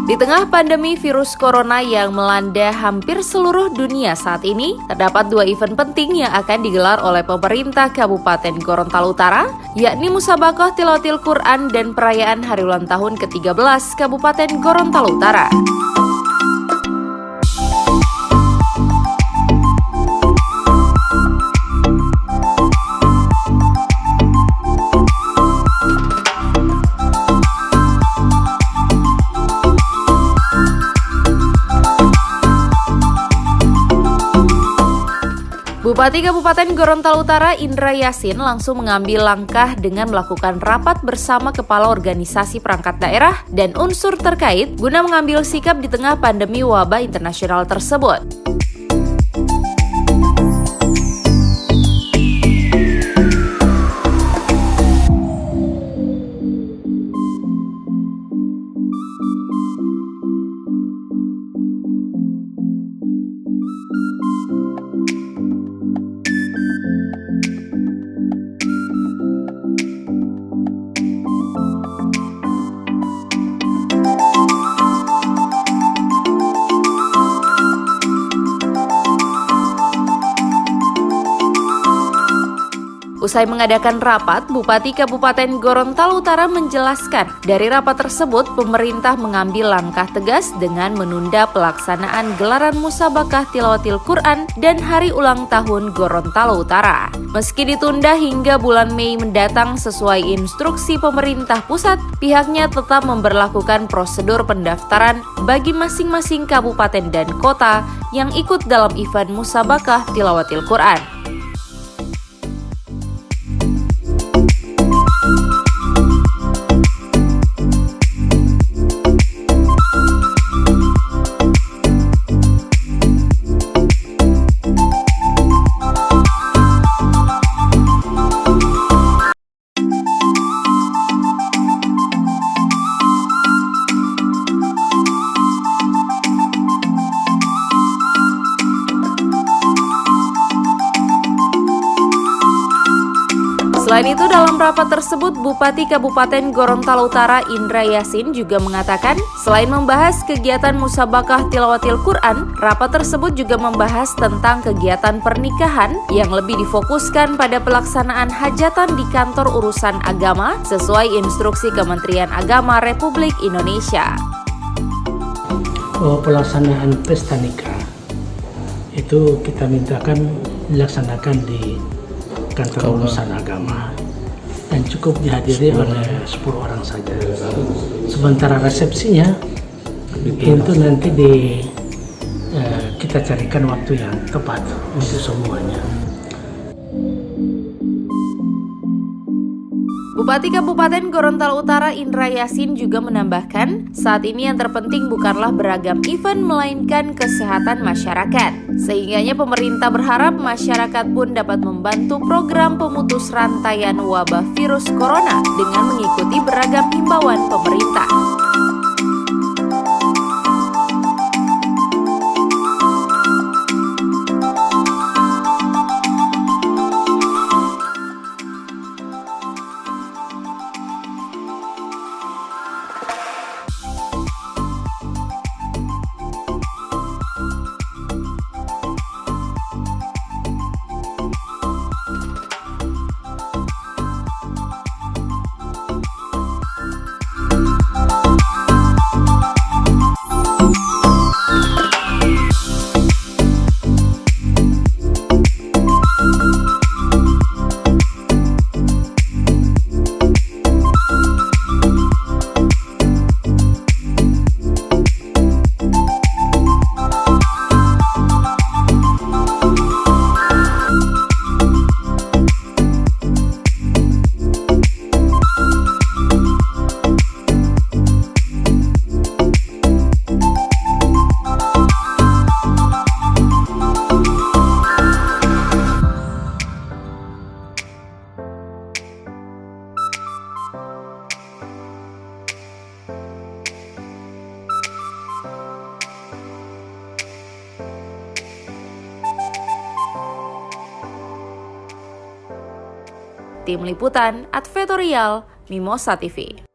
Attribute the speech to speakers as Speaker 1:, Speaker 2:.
Speaker 1: Di tengah pandemi virus corona yang melanda hampir seluruh dunia saat ini, terdapat dua event penting yang akan digelar oleh pemerintah Kabupaten Gorontalo Utara, yakni Musabaqah Tilawatil Quran dan perayaan hari ulang tahun ke-13 Kabupaten Gorontalo Utara. Bupati Kabupaten Gorontalo Utara Indra Yasin langsung mengambil langkah dengan melakukan rapat bersama kepala organisasi perangkat daerah dan unsur terkait guna mengambil sikap di tengah pandemi wabah internasional tersebut. Usai mengadakan rapat, Bupati Kabupaten Gorontalo Utara menjelaskan, dari rapat tersebut pemerintah mengambil langkah tegas dengan menunda pelaksanaan gelaran Musabaqah Tilawatil Quran dan hari ulang tahun Gorontalo Utara. Meski ditunda hingga bulan Mei mendatang sesuai instruksi pemerintah pusat, pihaknya tetap memberlakukan prosedur pendaftaran bagi masing-masing kabupaten dan kota yang ikut dalam event Musabaqah Tilawatil Quran. Selain itu, dalam rapat tersebut, Bupati Kabupaten Gorontalo Utara Indra Yasin juga mengatakan, selain membahas kegiatan Musabaqah Tilawatil Quran, rapat tersebut juga membahas tentang kegiatan pernikahan yang lebih difokuskan pada pelaksanaan hajatan di kantor urusan agama sesuai instruksi Kementerian Agama Republik Indonesia.
Speaker 2: Pelaksanaan pesta nikah itu kita mintakan dilaksanakan di kantor urusan agama dan cukup dihadiri oleh 10 orang saja. Sementara resepsinya itu nanti kita carikan waktu yang tepat untuk semuanya.
Speaker 1: Bupati Kabupaten Gorontalo Utara Indra Yasin juga menambahkan, saat ini yang terpenting bukanlah beragam event melainkan kesehatan masyarakat. Sehingganya pemerintah berharap masyarakat pun dapat membantu program pemutus rantaian wabah virus corona dengan mengikuti beragam himbauan pemerintah. Tim Liputan Advertorial Mimosa TV.